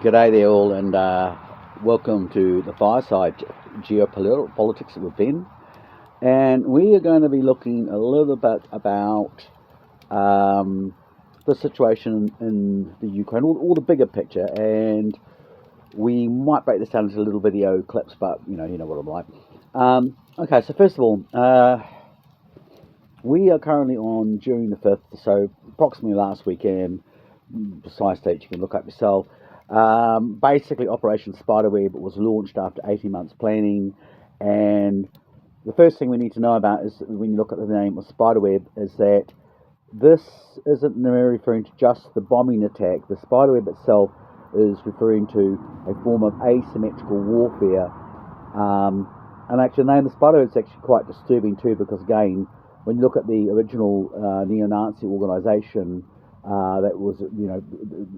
G'day there all, and welcome to the fireside geopolitics within. And we are going to be looking a little bit about the situation in the Ukraine, all the bigger picture, and we might break this down into little video clips, but you know what I'm like. Okay, so first of all, we are currently on June the 5th, so approximately last weekend. Precise date you can look up yourself. Basically, Operation Spiderweb was launched after 18 months planning, and the first thing we need to know about is when you look at the name of Spiderweb is that this isn't referring to just the bombing attack. The Spiderweb itself is referring to a form of asymmetrical warfare. And actually, the name of the Spiderweb is actually quite disturbing too, because again, when you look at the original neo-Nazi organisation, that was,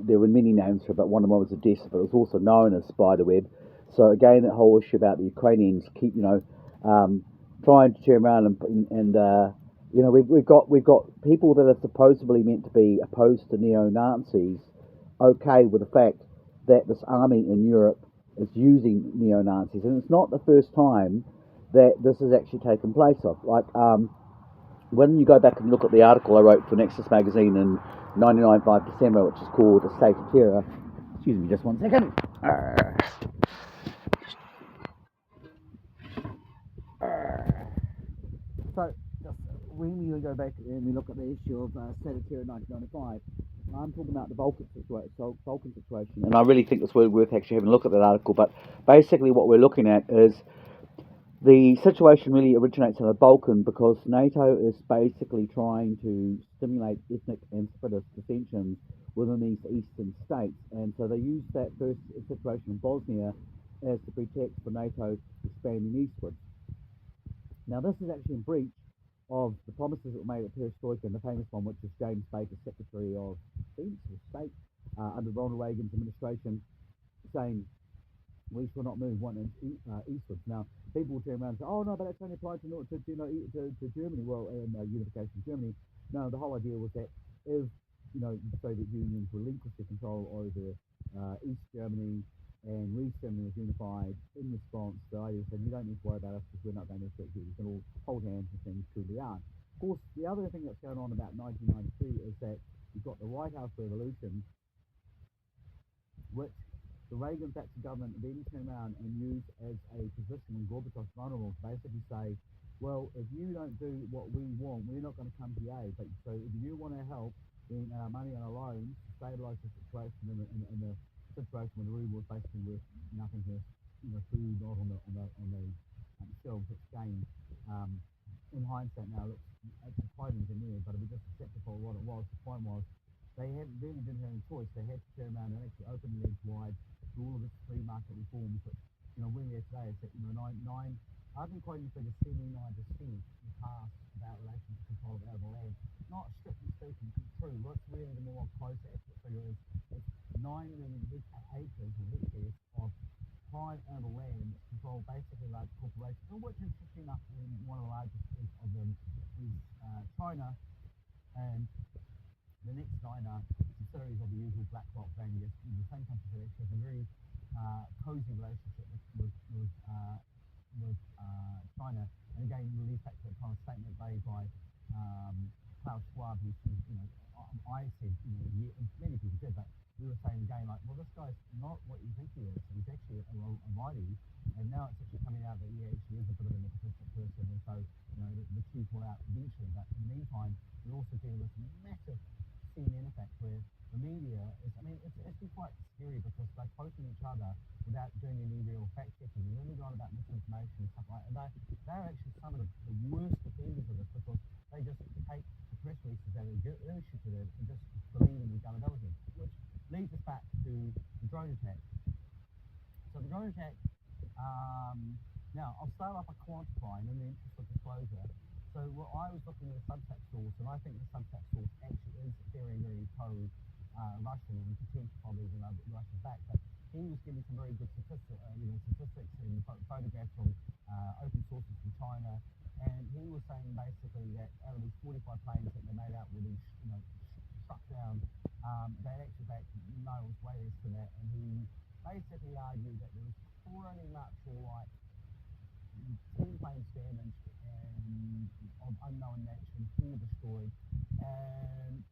there were many names for it, but one of them was Odessa, but it was also known as Spiderweb. So again, that whole issue about the Ukrainians keep, trying to turn around and we've got people that are supposedly meant to be opposed to neo-Nazis, okay with the fact that this army in Europe is using neo-Nazis, and it's not the first time that this has actually taken place. When you go back and look at the article I wrote for Nexus magazine in 1995 December, which is called A State of Terror. Excuse me just one second. So, when we go back and we look at the issue of State of Terror 1995, I'm talking about the Balkan situation, and I really think it's worth actually having a look at that article. But basically, what we're looking at is the situation really originates in the Balkan because NATO is basically trying to stimulate ethnic and separatist dissensions within these eastern states. And so they use that first situation in Bosnia as the pretext for NATO expanding eastwards. Now, this is actually in breach of the promises that were made at Perestroika, and the famous one, which is James Baker, Secretary of Defense or State under Ronald Reagan's administration, saying we shall not move 1 inch eastwards. Now, people will turn around and say, "Oh no, but that's only applied to Germany." Well, unification of Germany. No, the whole idea was that if the Soviet Union relinquished the control over East Germany and West Germany was unified in response, the idea said, "You don't need to worry about us because we're not going to affect you. We can all hold hands and things truly are." Of course, the other thing that's going on about 1992 is that you've got the White House Revolution, which the Reagan-Thatcher government then turned around and used as a position when Gorbachev was vulnerable to basically say, well, if you don't do what we want, we're not going to come to your aid. But so if you want our help, then our money and our loans to stabilise the situation in the situation where the ruble was basically worth nothing to food, not on the shelves, which again, in hindsight now looks actually quite engineered, but if we just accept it for what it was, the point was they really didn't have any choice. They had to turn around and actually open the legs wide to all of the free market reforms, which, we're there today is that, I've been quoting the figure 79% in past about relation to control of arable land. Not strictly speaking true. What's really the more closer accurate figure is it's 9 million acres or hectares of prime arable land controlled basically large corporations, which interesting enough, one of the largest of them is China, and the next 9 are subsidiaries of the usual BlackRock, Vanguard, the same countries that actually have a very cozy relationship with China. And again, you release back to that kind of statement made by Klaus Schwab, who I said, many people did, but we were saying again, like, well, this guy's not what you think he is. He's actually a righty, and now it's actually coming out that he actually is a bit of a nepotistic person, and so, the truth will out eventually. But in the meantime, we're also dealing with massive CNN effect where the media is, it's actually quite scary because they're quoting each other without doing any real fact checking. And then we go on about misinformation and stuff like that. They're actually some of the worst defenders of this because they just take the press releases that are issued to them and just believe in the gullibility, which leads us back to the drone attack. So the drone attack, now I'll start off by quantifying in the interest of disclosure. So I was looking at a subtext source, and I think the subtext source actually is very, very pro-Russian and potentially probably even Russia's back. But he was giving some very good statistics and photographs from open sources from China, and he was saying basically that out of these 45 planes that they made out with these, struck down They actually back no, it was way less than that, and he basically argued that there was pretty much like 10 planes damaged and of unknown nature and 4 destroyed, and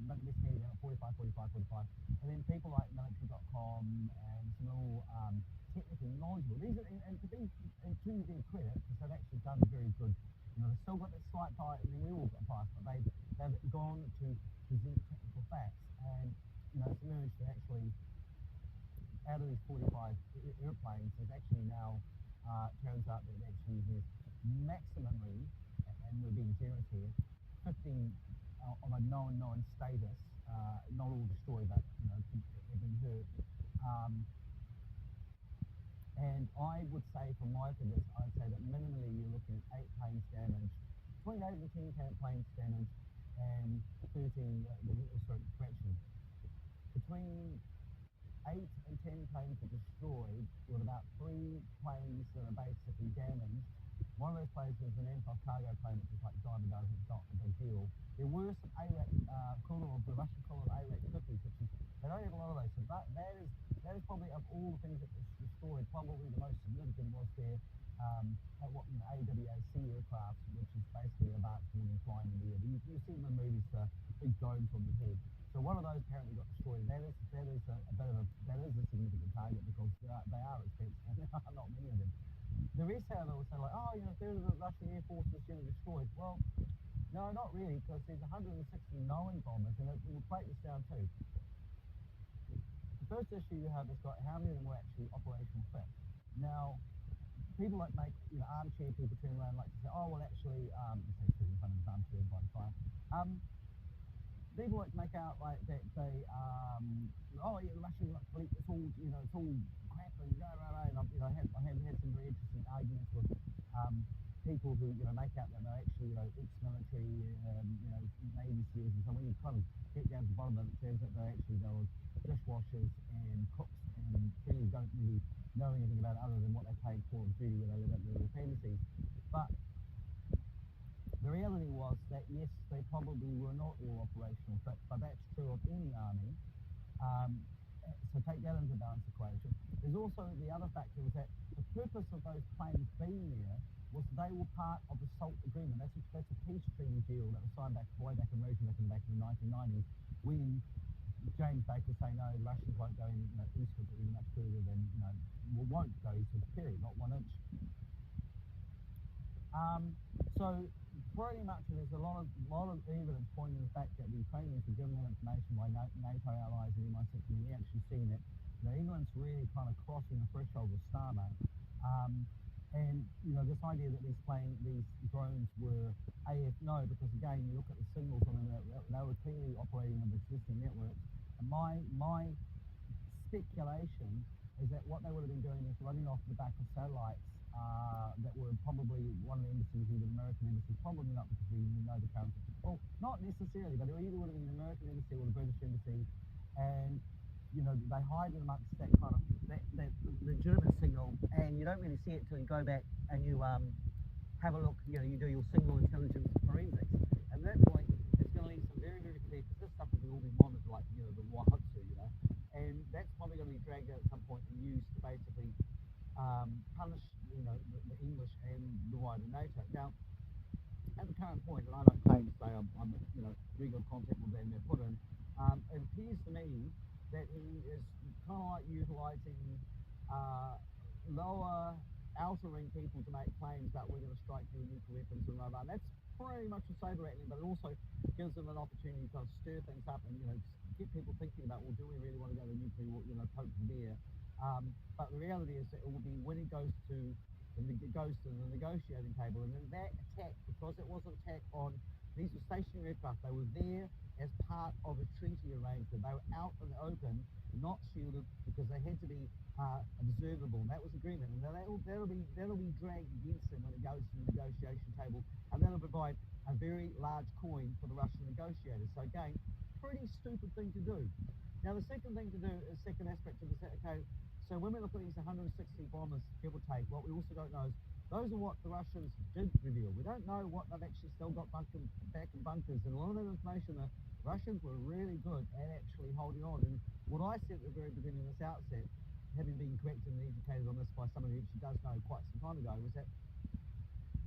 but this media 45, 45, 45, and then people like military.com and some little technically knowledgeable. These are, and to be and to their credit, because they've actually done very good. They've still got that slight bias. I mean, we all got bias, but they've gone to present technical facts, and it's emerged that actually out of these 45 airplanes, there's actually now turns out that actually there's maximally, and we're being generous here, 15 of a known status, not all destroyed, but have been hurt. And I would say, from my figures, I'd say that minimally you're looking at 8 planes damaged, between 8 and 10 planes damaged, and 13, correction, between 8 and 10 planes are destroyed, with about 3 planes that are basically damaged. One of those planes was an Aircraft cargo plane, which is like diamond does, it's not a big deal. There were some AWAC, the Russian call them AWAC 50s, which is, they don't have a lot of those. So that is probably, of all the things that was destroyed, probably the most significant was their AWAC aircraft, which is basically advanced warning flying in the air. You see in the movies the big domes on the head. So one of those apparently got destroyed. That is a significant target, because they are expensive, and there are not many of them. The rest, however, will say like, oh, a third of the Russian Air Force is destroyed. Well, no, not really, because there's 160 knowing bombers, and we'll break this down too. The first issue you have is got how many of them were actually operational fit. Now, people like make armchair people turn around like to say, oh well, actually, say in front of his armchair by the fire. People like to make out like that they, oh yeah, the Russian fleet, it's all it's all crap and rah rah rah. And I have had some very interesting arguments with people who make out that they're actually ex-military, Navy SEALs, and so when you kind of get down to the bottom of it, it turns out they were dishwashers and cooks, and really don't really know anything about it other than what they paid for on duty when they live up their little fantasies. But the reality was that yes, they probably were not all operational, but that's true of any army. So take that into the balance equation. There's also the other factor was that the purpose of those planes being there was they were part of the SALT agreement. That's a peace treaty deal that was signed way back in the 1990s, when James Baker was saying, no, the Russians won't go eastward even much further than won't go eastward, period, not 1 inch. So pretty much there's a lot of evidence pointing to the fact that the Ukrainians were given that information by NATO allies and MI6, and we actually seen that England's really kind of crossing the threshold of Starmate. And this idea that these drones were no, because again you look at the signals on them, they were clearly operating on existing networks. And my speculation is that what they would have been doing is running off the back of satellites that were probably one of the embassies, either an American embassy, probably not because we know the current. Well, not necessarily, but it either would have been an American embassy or the British embassy, and they hide it amongst that kind of that legitimate signal, and you don't really see it until you go back and you have a look. You do your signal intelligence forensics, and at that point it's going to leave some very, very clear, because this stuff has all been monitored, like the Wahotsu, and that's probably going to be dragged out at some point and used to basically punish the English and the wider NATO. Now, at the current point, and I don't claim to say I'm regular contact with Vladimir Putin, it appears to me that he is kind of like utilising lower outer ring people to make claims that we're going to strike you with nuclear weapons and blah blah. That's pretty much a saber rattling, but it also gives them an opportunity to kind of stir things up and get people thinking about, well, do we really want to go to nuclear war, poke the bear? But the reality is that it will be when it goes to the negotiating table, and then that attack, because it was an attack on these were stationary aircraft, they were there as part of a treaty arrangement. They were out in the open, not shielded, because they had to be observable. And that was agreement, and that'll be dragged against them when it goes to the negotiation table, and that'll provide a very large coin for the Russian negotiators. So again, pretty stupid thing to do. Now the second thing to do is second aspect of this. Okay, so when we look at these 160 bombers, give or take, what we also don't know is those are what the Russians did reveal. We don't know what they've actually still got back in bunkers, and a lot of that information, the Russians were really good at actually holding on. And what I said at the very beginning of this outset, having been corrected and educated on this by someone who actually does know quite some time ago, was that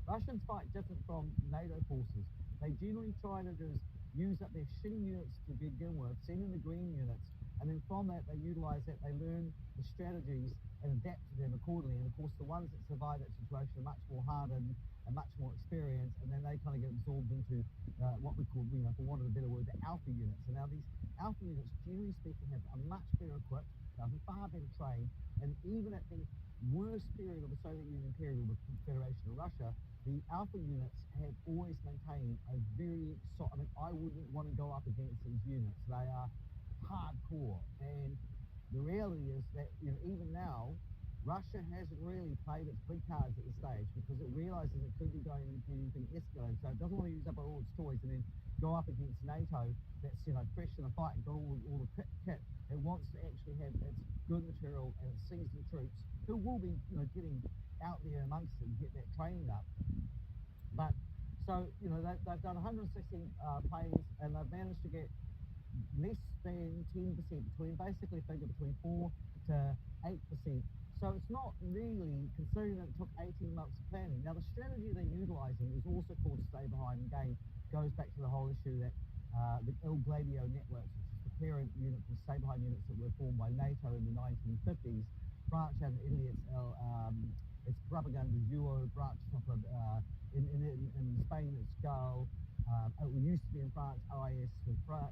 Russians fight different from NATO forces. They generally try to just use up their shitty units to begin with, send in the green units, and then from that they utilize that, they learn the strategies and adapt to them accordingly. And of course the ones that survive that situation are much more hardened and much more experienced, and then they kind of get absorbed into what we call, for want of a better word, the alpha units. And now these alpha units, generally speaking, have a much better equipped, far better trained, and even at the worst period of the Soviet Union period, or the Federation of Russia, the alpha units have always maintained a very I wouldn't want to go up against these units. They are hardcore, and the reality is that even now Russia hasn't really played its big cards at this stage, because it realizes it could be going into anything escalating, so it doesn't want to use up all its toys and then go up against NATO that's fresh in the fight and got all the kit. It wants to actually have its good material and its seasoned troops who will be getting out there amongst it and get that training up. But so they've done 160 planes, and they've managed to get less than 10%, basically figure between 4 to 8%. So it's not really, considering that it took 18 months of planning. Now the strategy they're utilising is also called stay behind. Again, goes back to the whole issue that the Gladio networks, which is the parent unit for stay behind units that were formed by NATO in the 1950s, branch out of Italy, it's Propaganda Duo, branches off of in Spain it's GAL. It used to be in France, OIS,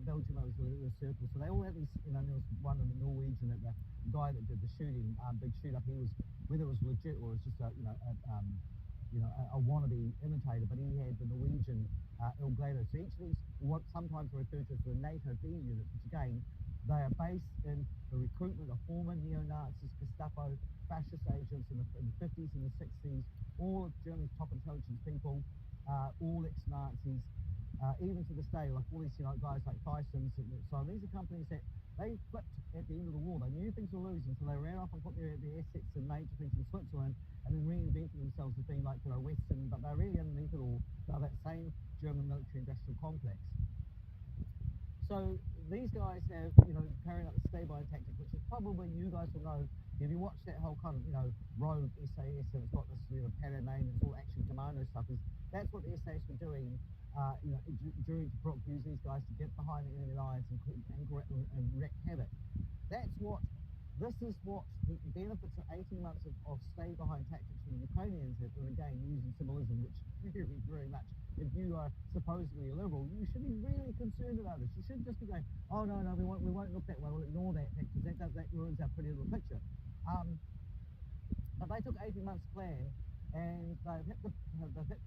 Belgium, it was the Circle. So they all have these, there was one in the Norwegian, that the guy that did the shooting, big shoot up, he was, whether it was legit or it was just a wannabe imitator, but he had the Norwegian Gladio. So each of these, what sometimes are referred to as the NATO B units, which again, they are based in the recruitment of former neo-Nazis, Gestapo, fascist agents in the 50s and the 60s, all of Germany's top intelligence people, all ex-Nazis, even to this day, like all these guys like Thyssen's. So these are companies that they flipped at the end of the war. They knew things were losing, so they ran off and put their assets and major things in Switzerland, and then reinvented themselves as being like Western, but they're really underneath it all, they're that same German military-industrial complex. So these guys have, carrying out the stay-behind tactic, which is probably, you guys will know, if you watch that whole kind of, rogue SAS, and it's got this, pattern name, it's all action commando stuff, that's what the SAS were doing, during Tobruk, use these guys to get behind the enemy lines and wreak havoc. This is what the benefits of 18 months of stay-behind tactics from the Ukrainians have, and again, using symbolism, which very, very much, if you are supposedly a liberal, you should be really concerned about this. You shouldn't just be going, oh, no, we won't look that way, we'll ignore that, because that ruins our pretty little picture. But they took 18 months to plan, and they've hit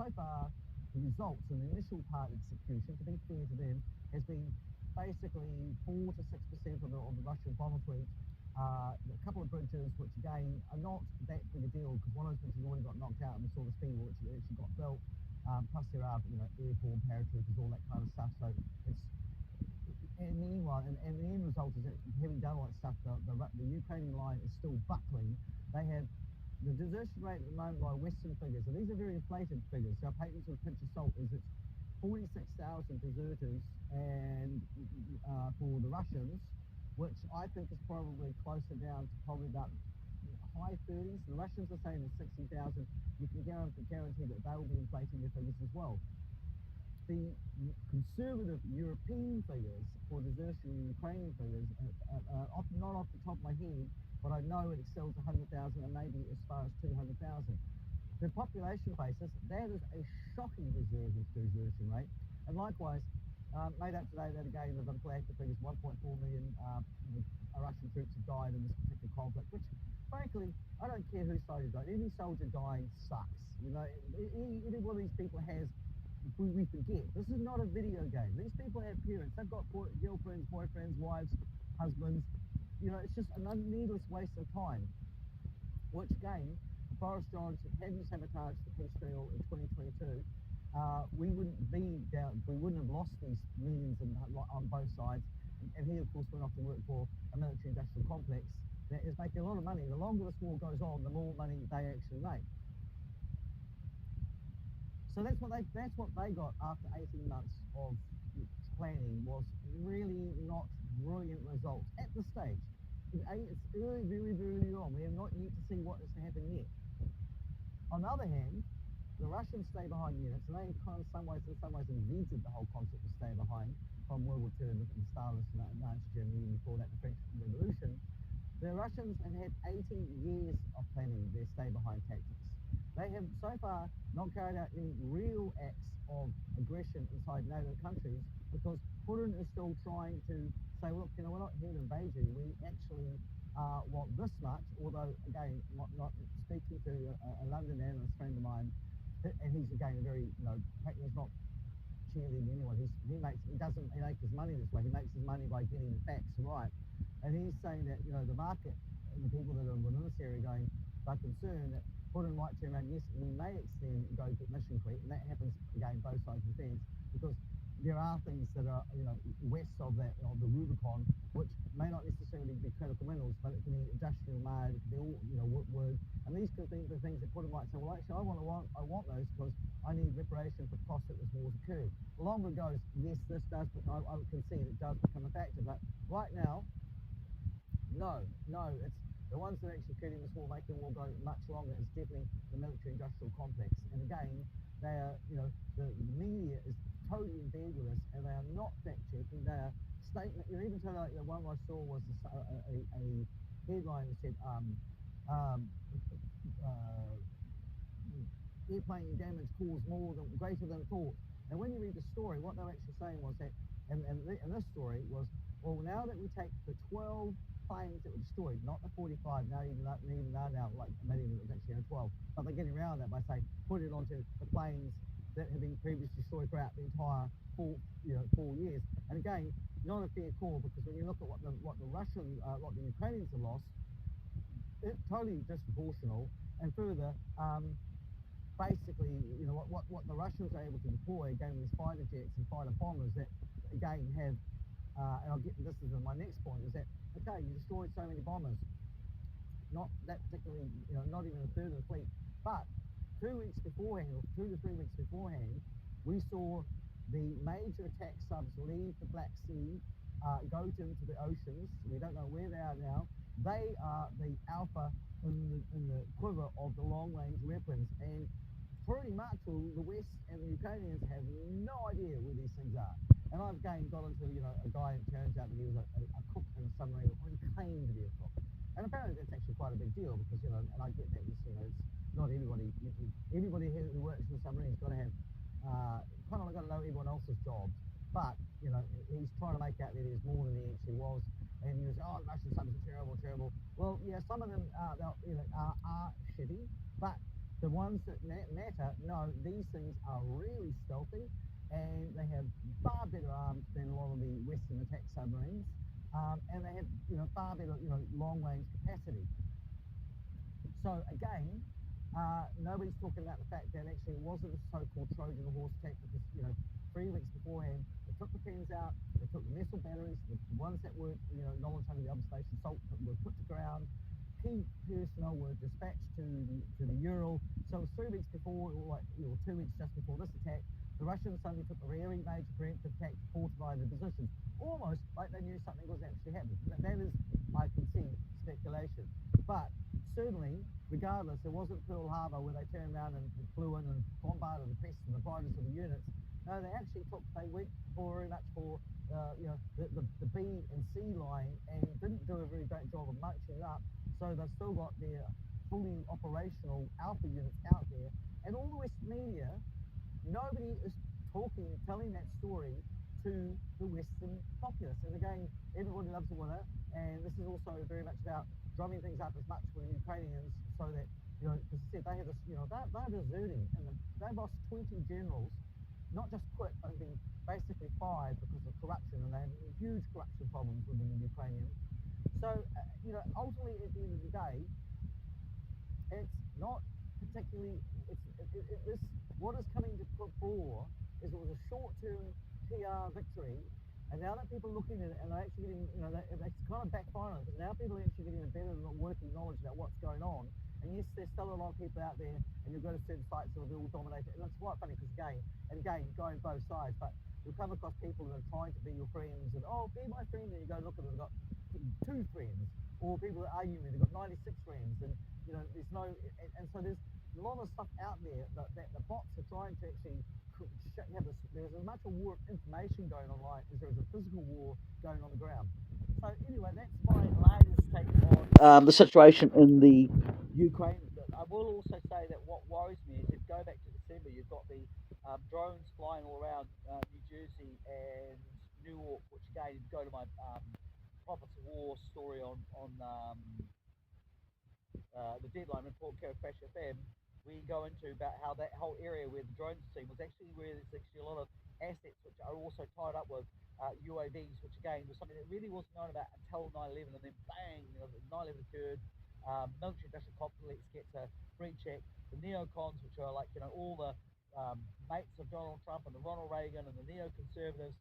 so far, the results in the initial part of execution, to be fair to them, has been basically 4 to 6% of the Russian bomber fleet. A couple of bridges, which again are not that big a deal, because one of those bridges already got knocked out, and we saw the speed which actually got built. Plus there are airborne paratroopers, all that kind of stuff. So it's, and meanwhile, and the end result is that, having done all that stuff, the Ukrainian line is still buckling. They have the desertion rate at the moment by Western figures, and these are very inflated figures, so take this with a pinch of salt, is it's 46,000 deserters, and for the Russians, which I think is probably closer down to probably about high 30s. The Russians are saying it's 60,000. You can guarantee that they will be inflating their figures as well. The conservative European figures for desertion and Ukrainian figures, not off the top of my head, but I know it exceeds 100,000 and maybe as far as 200,000. The population basis, that is a shocking desertion rate. And likewise, made up today that again, they've got collective figures, 1.4 million Russian troops have died in this particular conflict, which frankly, I don't care whose side you got. Any soldier dying sucks. Any one of these people has, we forget. This is not a video game. These people have parents. They've got girlfriends, boyfriends, wives, husbands. It's just an needless waste of time. Which again, Boris Johnson hadn't sabotaged the peace deal in 2022, we wouldn't have lost these millions on both sides. And he, of course, went off to work for a military-industrial complex that is making a lot of money. The longer this war goes on, the more money they actually make. So that's what they got after 18 months of planning, was really not brilliant results at this stage. It's early, very, very early on. We have not yet to see what is to happen yet. On the other hand, the Russians stay behind units, and they kind of in some ways invented the whole concept of stay behind from World War II and Stalin's Nazi Germany, and before that the French Revolution. The Russians have had 80 years of planning their stay behind tactics. They have so far not carried out any real acts of aggression inside NATO countries, because Putin is still trying to say, well, look, we're not here to invade you. We actually want this much, although, again, not speaking to a London analyst friend of mine, and he's, again, a very, he's not cheerleading anyone. He makes his money this way. He makes his money by getting the facts right. And he's saying that, the market and the people that are within this area are concerned that Putin might turn around, yes, we may extend and go to mission creep, and that happens, again, both sides of the fence, because there are things that are, west of the Rubicon, which may not necessarily be critical minerals, but it can be industrial mud, it can be all, wood, and these could be the things that Putin might say, well, actually, I want those because I need reparation for costs that this war's occurred. The longer it goes, yes, this does, I can see it does become a factor, but right now, no, it's the ones that are actually creating this war, making the war go much longer, is definitely the military-industrial complex. And again, they are, the media is totally in bed with us, and they are not fact-checking. They are statement. Even so, like the one I saw was a headline that said, airplane damage caused greater than thought. And when you read the story, what they're actually saying was that, and this story was, well, now that we take the 12 planes that were destroyed, not the 45, not even now, like maybe it was actually 12, but they're getting around that by saying, put it onto the planes that have been previously destroyed throughout the entire 4 years. And again, not a fair call, because when you look at what the Ukrainians have lost, it's totally disproportional. And further, basically, what the Russians are able to deploy, again, with fighter jets and fighter bombers that, again, have, and I'll get to this as my next point, is that, okay, you destroyed so many bombers, not that particularly, not even a third of the fleet, but 2 weeks beforehand, or 2 to 3 weeks beforehand, we saw the major attack subs leave the Black Sea, go into the oceans. We don't know where they are now. They are the alpha in the quiver of the long-range weapons, and pretty much the West and the Ukrainians have no idea where these things are. And I've again got into a guy that turns out that he was a cook in a submarine, or he claimed to be a cook. And apparently that's actually quite a big deal, because and I get that it's not everybody who works in the submarine has got to have kind of got to know everyone else's jobs. But he's trying to make out that there's more than he actually was. And he was, oh, the Russian subs are terrible. Well, yeah, some of them are shitty, but the ones that matter, no, these things are really stealthy, and they have far better arms than a lot of the Western attack submarines, and they have far better long-range capacity. So again, nobody's talking about the fact that actually it wasn't a so-called Trojan horse attack, because 3 weeks beforehand they took the pens out, they took the missile batteries, the ones that were knowledge under the observation salt were put to ground. Key personnel were dispatched to the Ural. So it was 3 weeks before, or 2 weeks just before this attack, the Russians suddenly took a very major preemptive attack to fortify their positions, almost like they knew something was actually happening. That is, I can see, speculation. But certainly, regardless, it wasn't Pearl Harbor where they turned around and flew in and bombarded the crests and the brightest of the units. No, they went very much for the B and C line, and didn't do a very great job of marching it up. So they've still got their fully operational alpha units out there, and all the West media, nobody is telling that story to the Western populace. And again, everybody loves a winner, and this is also very much about drumming things up as much for the Ukrainians, so that because I said they have this, they're deserting, and they've lost 20 generals, not just quit, but have been basically fired because of corruption, and they have huge corruption problems within the Ukrainians. So, ultimately, at the end of the day, it's not particularly, what is coming to fore is it was a short-term PR victory, and now that people are looking at it and they're actually getting, it's kind of backfiring, because now now people are actually getting a better working knowledge about what's going on. And yes, there's still a lot of people out there, and you'll go to certain sites that will be all dominated. And it's quite funny because again, going both sides, but you'll come across people that are trying to be your friends, and oh, be my friend, and you go look at them, they've got 2 friends, or people that argue with, they've got 96 friends, and there's no, and so there's a lot of stuff out there that the bots are trying to actually there's as much a war of information going online as there is a physical war going on the ground. So anyway, that's my latest take on the situation in the Ukraine. I will also say that what worries me is if you go back to December, you've got the drones flying all around New Jersey and Newark, which again, if you go to my Prophets of War story on the deadline report, Care Crash FM, we go into about how that whole area where the drones are seen was actually where there's actually a lot of assets which are also tied up with UAVs, which again was something that really wasn't known about until 9/11, and then bang, 9/11 occurred. Military industrial complex gets a free check. The neocons, which are like all the mates of Donald Trump and the Ronald Reagan and the neoconservatives,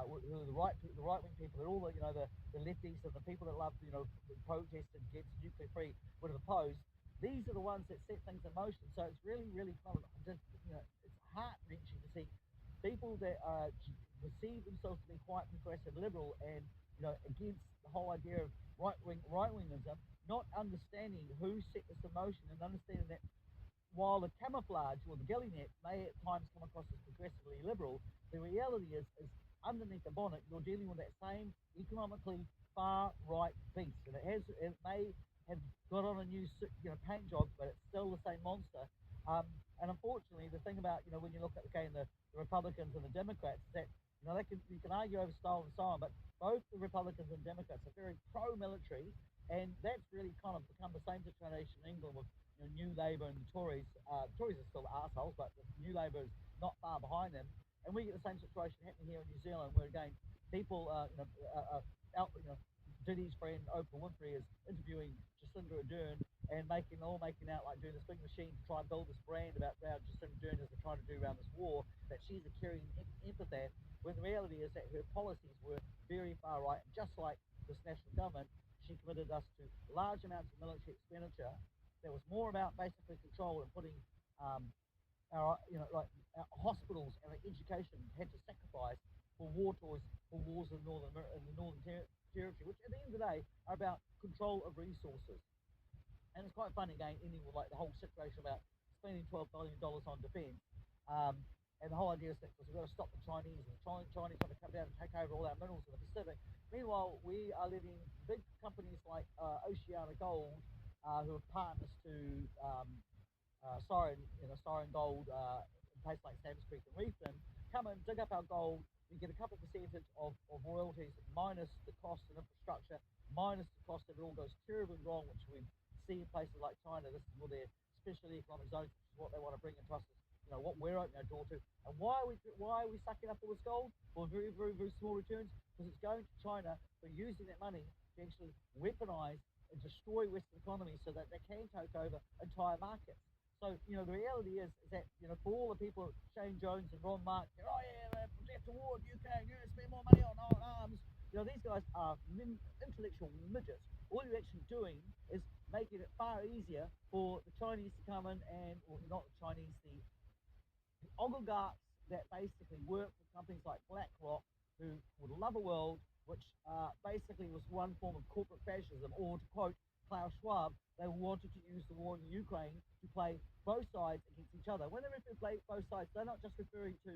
who are the right wing people, and all the lefties and the people that love protest against nuclear free would have opposed. These are the ones that set things in motion. So it's really, really kind of it's heart wrenching to see people that perceive themselves to be quite progressive liberal and against the whole idea of right-wingism, not understanding who set this in motion, and understanding that while the camouflage or the ghillie net may at times come across as progressively liberal, the reality is underneath the bonnet you're dealing with that same economically far right beast, and it may have got on a new paint job, but it's still the same monster. And unfortunately, the thing about when you look at again the Republicans and the Democrats, is that you can argue over style and so on, but both the Republicans and Democrats are very pro-military, and that's really kind of become the same situation in England with New Labour and the Tories. Tories are still arseholes, but New Labour is not far behind them. And we get the same situation happening here in New Zealand, where again people, Diddy's friend Oprah Winfrey is interviewing Jacinda Ardern and making out like doing this big machine to try and build this brand about Jacinda Ardern as they're trying to do around this war, that she's a caring empath, when the reality is that her policies were very far right. And just like this national government, she committed us to large amounts of military expenditure that was more about basically control and putting our hospitals and our education had to sacrifice for wars in the Northern Territory, which at the end of the day are about control of resources. And it's quite funny again, ending with like the whole situation about spending $12 billion on defence. And the whole idea is that we've got to stop the Chinese, and the Chinese want to come down and take over all our minerals in the Pacific. Meanwhile, we are letting big companies like Oceana Gold, who are partners to Siren Gold, in places like Sam's Creek and Reefton, come and dig up our gold. We get a couple percentage of royalties, minus the cost of infrastructure, minus the cost if it all goes terribly wrong, which we see in places like China. This is for their special economic zones, which is what they want to bring into us. What we're opening our door to. And why are we sucking up all this gold for very, very, very small returns? Because it's going to China for using that money to actually weaponize and destroy Western economies so that they can take over entire markets. So, the reality is that, for all the people, Shane Jones and Ron Mark, protect the war in UK, spend more money on arms. These guys are intellectual midgets. All you're actually doing is making it far easier for the Chinese to come in or not the Chinese, the oligarchs that basically work for companies like BlackRock, who would love a world which basically was one form of corporate fascism, or to quote Klaus Schwab, they wanted to use the war in Ukraine to play both sides against each other. When they refer to play both sides, they're not just referring to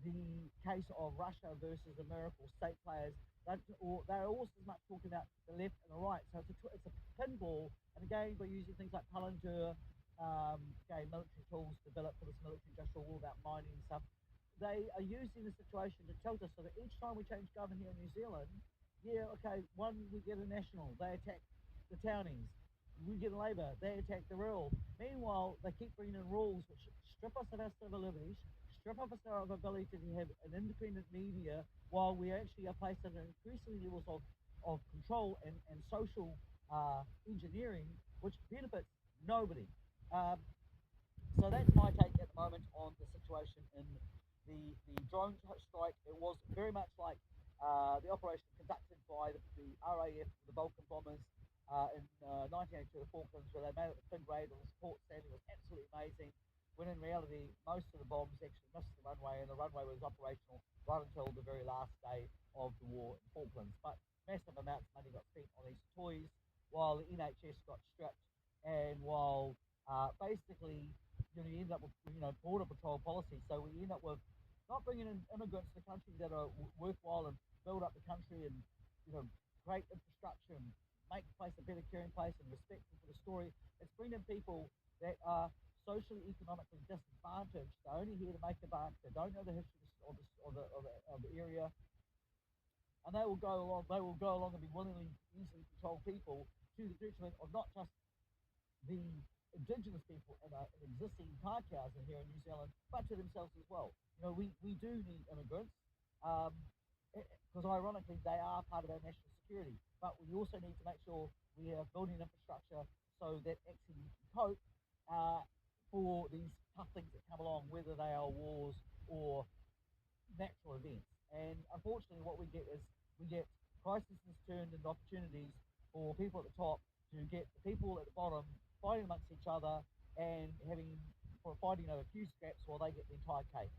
the case of Russia versus America or state players. They're also as much talking about the left and the right. So it's a pinball, and again, by using things like Palantir, military tools developed for this military industrial war about mining and stuff. They are using the situation to tilt us so that each time we change government here in New Zealand, we get a national, they attack the townies. We get a Labour, they attack the rural. Meanwhile, they keep bringing in rules which strip us of our civil liberties, strip us of our ability to have an independent media, while we actually are placed under increasingly levels of control and social engineering, which benefits nobody. So that's my take at the moment on the situation in the drone strike. It was very much like The operation conducted by the RAF, the Vulcan bombers, in 1982, the Falklands, where they made it the big raid on the support standing, was absolutely amazing. When in reality, most of the bombs actually missed the runway, and the runway was operational right until the very last day of the war in the Falklands. But massive amounts of money got spent on these toys, while the NHS got stripped, and while basically, you end up with border patrol policy. So we end up with not bringing in immigrants to the country that are worthwhile and build up the country and create infrastructure and make the place a better caring place and respectful for the story. It's bringing people that are socially, economically disadvantaged. They're only here to make a buck. They don't know the history of the area, and they will go along. They will go along and be willingly, easily control people to the detriment of not just the indigenous people and existing car cows in here in New Zealand, but to themselves as well. We do need immigrants because ironically they are part of our national security, but we also need to make sure we are building infrastructure so that actually we can cope for these tough things that come along, whether they are wars or natural events. And unfortunately, what we get is we get crises turned into opportunities for people at the top to get the people at the bottom fighting amongst each other and fighting over a few scraps while they get the entire cake.